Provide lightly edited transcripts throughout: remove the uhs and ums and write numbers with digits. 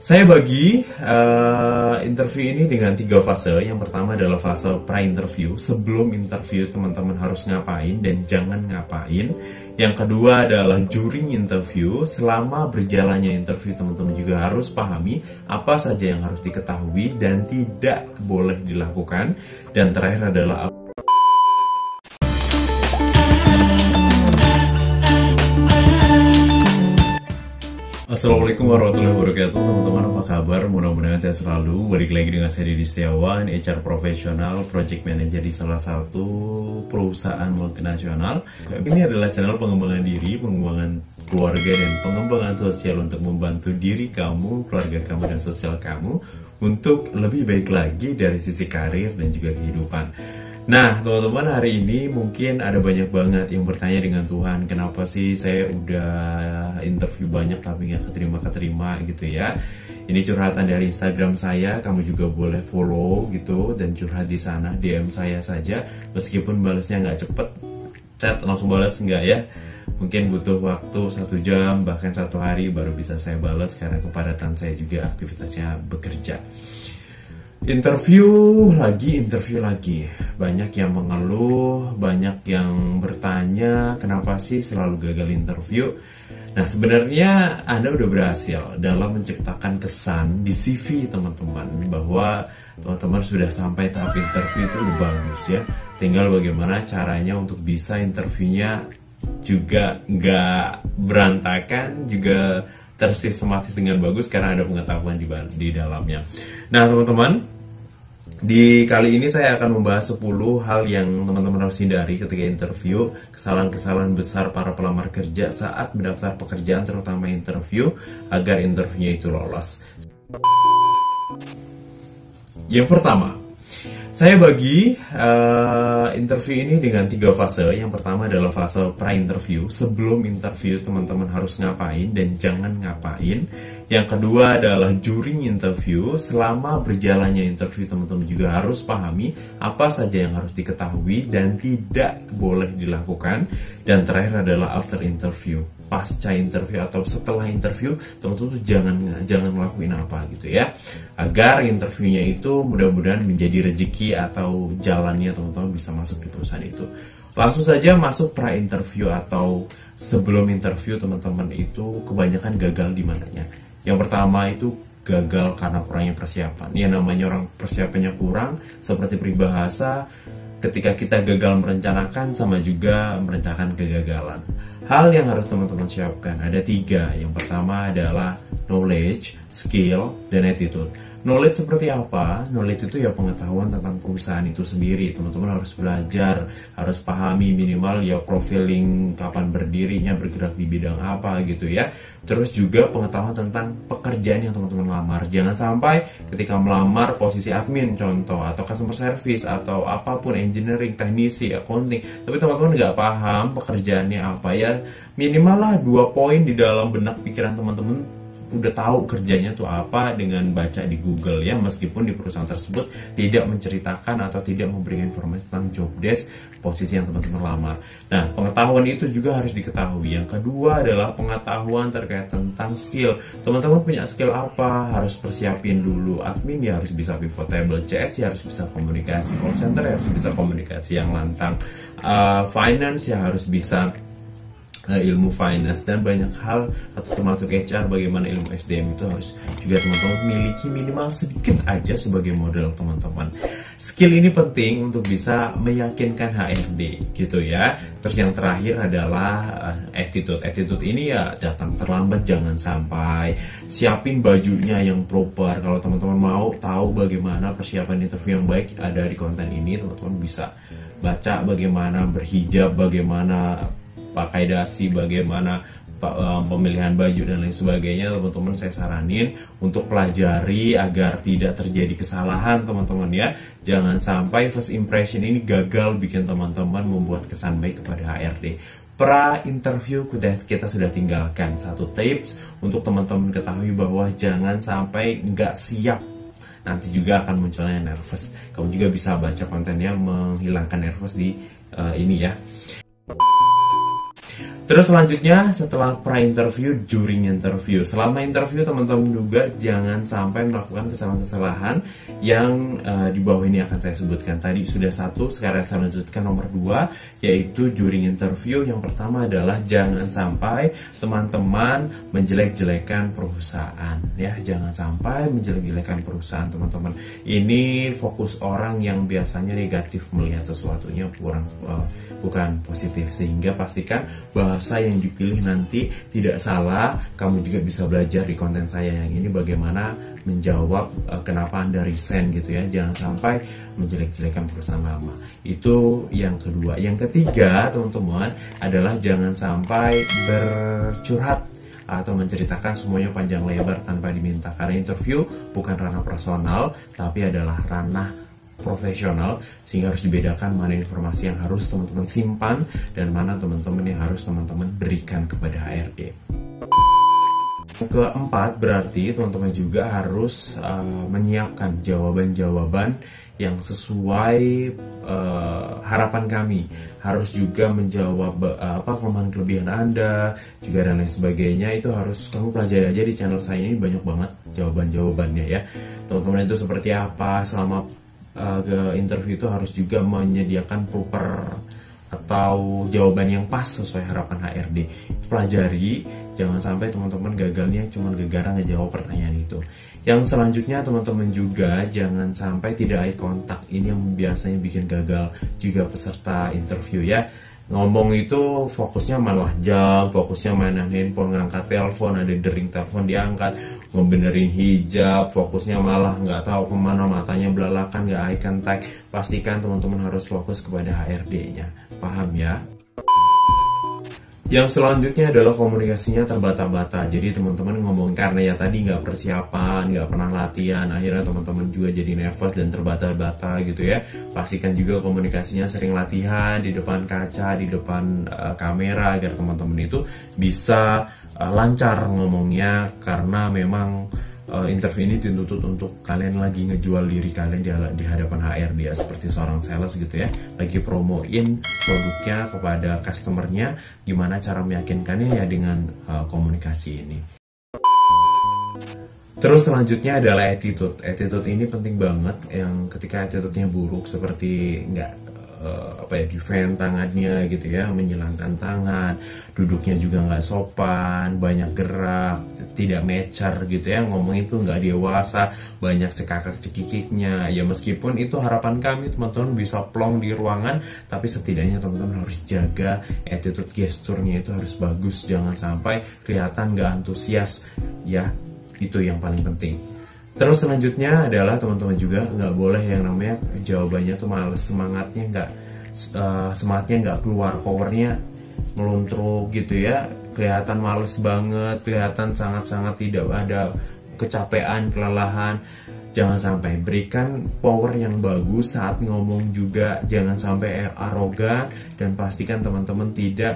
Saya bagi interview ini dengan 3 fase. Yang pertama adalah fase pra-interview. Sebelum interview teman-teman harus ngapain dan jangan ngapain. Yang kedua adalah during interview. Selama berjalannya interview teman-teman juga harus pahami apa saja yang harus diketahui dan tidak boleh dilakukan. Dan terakhir adalah Assalamualaikum warahmatullahi wabarakatuh. Teman-teman, apa kabar? Mudah-mudahan sehat selalu. Balik lagi dengan saya Didi Setiawan, HR profesional, project manager di salah satu perusahaan multinasional. Ini adalah channel pengembangan diri, pengembangan keluarga, dan pengembangan sosial untuk membantu diri kamu, keluarga kamu, dan sosial kamu untuk lebih baik lagi dari sisi karir dan juga kehidupan. Nah, teman-teman, hari ini mungkin ada banyak banget yang bertanya dengan Tuhan, kenapa sih saya udah interview banyak tapi nggak keterima gitu ya. Ini curhatan dari Instagram saya, kamu juga boleh follow gitu dan curhat di sana, DM saya saja, meskipun balasnya nggak cepet, chat langsung balas nggak ya. Mungkin butuh waktu 1 jam, bahkan 1 hari baru bisa saya balas karena kepadatan saya juga aktivitasnya bekerja. Interview lagi, banyak yang mengeluh, banyak yang bertanya kenapa sih selalu gagal interview. Nah, sebenarnya Anda udah berhasil dalam menciptakan kesan di CV teman-teman bahwa teman-teman sudah sampai tahap interview, itu udah bagus ya. Tinggal bagaimana caranya untuk bisa interviewnya juga nggak berantakan, juga tersistematis dengan bagus karena ada pengetahuan di dalamnya. Nah, teman-teman, di kali ini saya akan membahas 10 hal yang teman-teman harus hindari ketika interview, kesalahan-kesalahan besar para pelamar kerja saat mendaftar pekerjaan, terutama interview, agar interviewnya itu lolos. Yang pertama, saya bagi interview ini dengan 3 fase. Yang pertama adalah fase pra-interview. Sebelum interview teman-teman harus ngapain dan jangan ngapain. Yang kedua adalah during interview. Selama berjalannya interview teman-teman juga harus pahami apa saja yang harus diketahui dan tidak boleh dilakukan. Dan terakhir adalah after interview. Pasca interview atau setelah interview, teman-teman tuh jangan ngelakuin apa gitu ya, agar interviewnya itu mudah-mudahan menjadi rezeki atau jalannya teman-teman bisa masuk di perusahaan itu. Langsung saja masuk pra interview atau sebelum interview teman-teman itu kebanyakan gagal di mananya. Yang pertama itu gagal karena kurangnya persiapan. Ya, namanya orang persiapannya kurang, seperti peribahasa, ketika kita gagal merencanakan sama juga merencanakan kegagalan. Hal yang harus teman-teman siapkan ada 3. Yang pertama adalah knowledge, skill, dan attitude. Knowledge seperti apa? Knowledge itu ya pengetahuan tentang perusahaan itu sendiri. Teman-teman harus belajar, harus pahami minimal ya profiling, kapan berdirinya, bergerak di bidang apa gitu ya. Terus juga pengetahuan tentang pekerjaan yang teman-teman lamar. Jangan sampai ketika melamar posisi admin contoh, atau customer service, atau apapun, engineering, teknisi, accounting, tapi teman-teman nggak paham pekerjaannya apa ya. Minimal lah 2 poin di dalam benak pikiran teman-teman udah tahu kerjanya tuh apa dengan baca di Google ya, meskipun di perusahaan tersebut tidak menceritakan atau tidak memberikan informasi tentang job desk posisi yang teman-teman lamar. Nah, pengetahuan itu juga harus diketahui. Yang kedua adalah pengetahuan terkait tentang skill. Teman-teman punya skill apa? Harus persiapin dulu. Admin ya harus bisa pivot table, CS ya harus bisa komunikasi, call center ya harus bisa komunikasi yang lantang, finance ya harus bisa ilmu finance, dan banyak hal, atau termasuk HR, bagaimana ilmu SDM itu harus juga teman-teman miliki minimal sedikit aja sebagai modal teman-teman. Skill ini penting untuk bisa meyakinkan HRD gitu ya. Terus yang terakhir adalah attitude. Attitude ini ya datang terlambat jangan sampai. Siapin bajunya yang proper. Kalau teman-teman mau tahu bagaimana persiapan interview yang baik, ada di konten ini. Teman-teman bisa baca bagaimana berhijab, bagaimana pakai dasi, bagaimana pemilihan baju dan lain sebagainya. Teman-teman saya saranin untuk pelajari agar tidak terjadi kesalahan teman-teman ya. Jangan sampai first impression ini gagal bikin teman-teman membuat kesan baik kepada HRD. Pra interview kita sudah tinggalkan. 1 tips untuk teman-teman ketahui bahwa jangan sampai nggak siap, nanti juga akan munculnya nervous. Kamu juga bisa baca kontennya menghilangkan nervous di ini ya. Terus selanjutnya setelah pra-interview, during interview. Selama interview teman-teman juga jangan sampai melakukan kesalahan-kesalahan yang di bawah ini akan saya sebutkan. Tadi sudah satu, sekarang saya lanjutkan nomor 2, yaitu during interview. Yang pertama adalah jangan sampai teman-teman menjelek-jelekan perusahaan. Ya, jangan sampai menjelek-jelekan perusahaan teman-teman. Ini fokus orang yang biasanya negatif melihat sesuatunya bukan positif, sehingga pastikan bahasa yang dipilih nanti tidak salah. Kamu juga bisa belajar di konten saya yang ini bagaimana menjawab kenapa Anda resign gitu ya. Jangan sampai menjelek-jelekan perusahaan lama. Itu yang kedua. Yang ketiga teman-teman adalah jangan sampai bercurhat atau menceritakan semuanya panjang lebar tanpa diminta, karena interview bukan ranah personal tapi adalah ranah profesional, sehingga harus dibedakan mana informasi yang harus teman-teman simpan dan mana teman-teman yang harus teman-teman berikan kepada HRD. Yang keempat, berarti teman-teman juga harus menyiapkan jawaban-jawaban yang sesuai harapan kami. Harus juga menjawab kelemahan-kelebihan Anda juga dan lain sebagainya. Itu harus kamu pelajari aja di channel saya ini, banyak banget jawaban-jawabannya ya. Teman-teman itu seperti apa selama ke interview itu harus juga menyediakan proper atau jawaban yang pas sesuai harapan HRD. Pelajari, jangan sampai teman-teman gagalnya cuma gara-gara ngejawab pertanyaan itu. Yang selanjutnya teman-teman juga jangan sampai tidak eye contact. Ini yang biasanya bikin gagal juga peserta interview ya. Ngomong itu fokusnya malah jam, fokusnya mainan handphone, ngangkat telepon, ada dering telepon diangkat, ngebenerin hijab, fokusnya malah nggak tahu kemana, matanya belalakan, nggak eye contact. Pastikan teman-teman harus fokus kepada HRD-nya, paham ya? Yang selanjutnya adalah komunikasinya terbata-bata. Jadi teman-teman ngomong karena ya tadi nggak persiapan, nggak pernah latihan, akhirnya teman-teman juga jadi nervous dan terbata-bata gitu ya. Pastikan juga komunikasinya sering latihan di depan kaca, di depan kamera, agar teman-teman itu bisa lancar ngomongnya, karena memang interview ini dituntut untuk kalian lagi ngejual diri kalian di hadapan HRD ya, seperti seorang sales gitu ya, lagi promoin produknya kepada customernya. Gimana cara meyakinkannya ya dengan komunikasi ini. Terus selanjutnya adalah attitude. Attitude ini penting banget, yang ketika attitude-nya buruk seperti nggak defend tangannya gitu ya, menyilangkan tangan, duduknya juga nggak sopan, banyak gerak, tidak mecer gitu ya, ngomong itu nggak dewasa, banyak cekakak-cekikiknya ya. Meskipun itu harapan kami teman-teman bisa plong di ruangan, tapi setidaknya teman-teman harus jaga attitude, gesturnya itu harus bagus, jangan sampai kelihatan nggak antusias ya, itu yang paling penting. Terus selanjutnya adalah teman-teman juga nggak boleh yang namanya jawabannya tuh males, semangatnya nggak keluar, powernya meluntruk gitu ya, kelihatan males banget, kelihatan sangat-sangat tidak ada kecapean, kelelahan. Jangan sampai, berikan power yang bagus saat ngomong juga, jangan sampai arogan, dan pastikan teman-teman tidak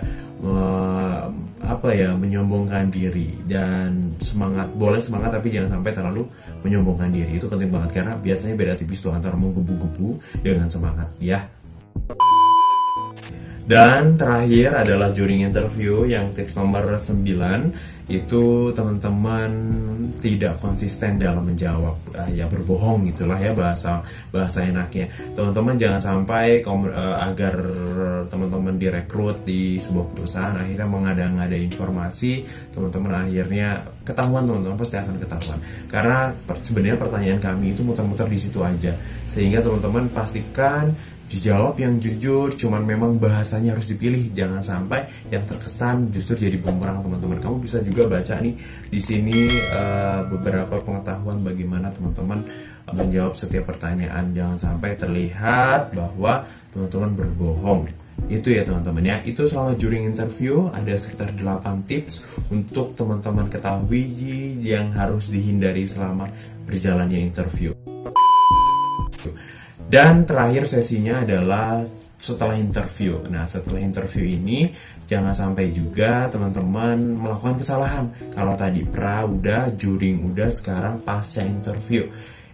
menyombongkan diri. Dan boleh semangat tapi jangan sampai terlalu menyombongkan diri. Itu penting banget, karena biasanya beda tipis tuh antara menggebu-gebu dengan semangat ya. Dan terakhir adalah during interview, yang tips nomor 9, itu teman-teman tidak konsisten dalam menjawab, ya berbohong gitulah ya, bahasa enaknya. Teman-teman jangan sampai agar teman-teman direkrut di sebuah perusahaan akhirnya mengada-ngada informasi, teman-teman akhirnya ketahuan, teman-teman pasti akan ketahuan. Karena sebenarnya pertanyaan kami itu muter-muter di situ aja, sehingga teman-teman pastikan dijawab yang jujur, cuman memang bahasanya harus dipilih. Jangan sampai yang terkesan justru jadi bumerang teman-teman. Kamu bisa juga baca nih di sini beberapa pengetahuan bagaimana teman-teman menjawab setiap pertanyaan. Jangan sampai terlihat bahwa teman-teman berbohong. Itu ya teman-teman ya. Itu selama during interview ada sekitar 8 tips untuk teman-teman ketahui yang harus dihindari selama berjalannya interview. Dan terakhir sesinya adalah setelah interview. Nah, setelah interview ini jangan sampai juga teman-teman melakukan kesalahan. Kalau tadi pra udah, during udah, sekarang pasca interview.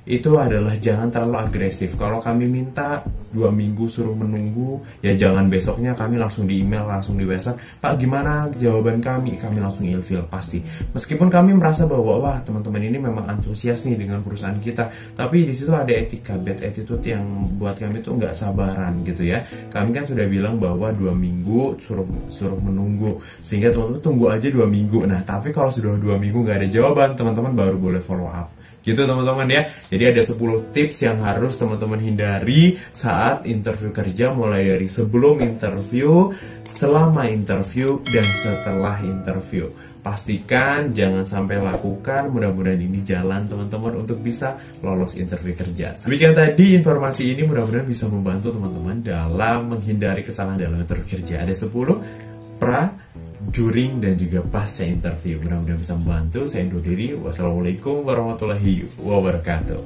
itu adalah jangan terlalu agresif. Kalau kami minta 2 minggu suruh menunggu, ya jangan besoknya kami langsung di email, langsung di WhatsApp, Pak gimana jawaban kami langsung ilfil pasti. Meskipun kami merasa bahwa wah teman-teman ini memang antusias nih dengan perusahaan kita, tapi di situ ada etika, bad attitude yang buat kami tuh nggak sabaran gitu ya. Kami kan sudah bilang bahwa 2 minggu suruh menunggu, sehingga teman-teman tunggu aja 2 minggu. Nah tapi kalau sudah 2 minggu nggak ada jawaban, teman-teman baru boleh follow up gitu teman-teman ya. Jadi ada 10 tips yang harus teman-teman hindari saat interview kerja, mulai dari sebelum interview, selama interview, dan setelah interview. Pastikan jangan sampai lakukan, mudah-mudahan ini jalan teman-teman untuk bisa lolos interview kerja. Demikian tadi informasi ini, mudah-mudahan bisa membantu teman-teman dalam menghindari kesalahan dalam interview kerja. Ada 10 pra, during, dan juga pasca interview. Mudah-mudahan bisa membantu. Saya undur diri. Wassalamualaikum warahmatullahi wabarakatuh.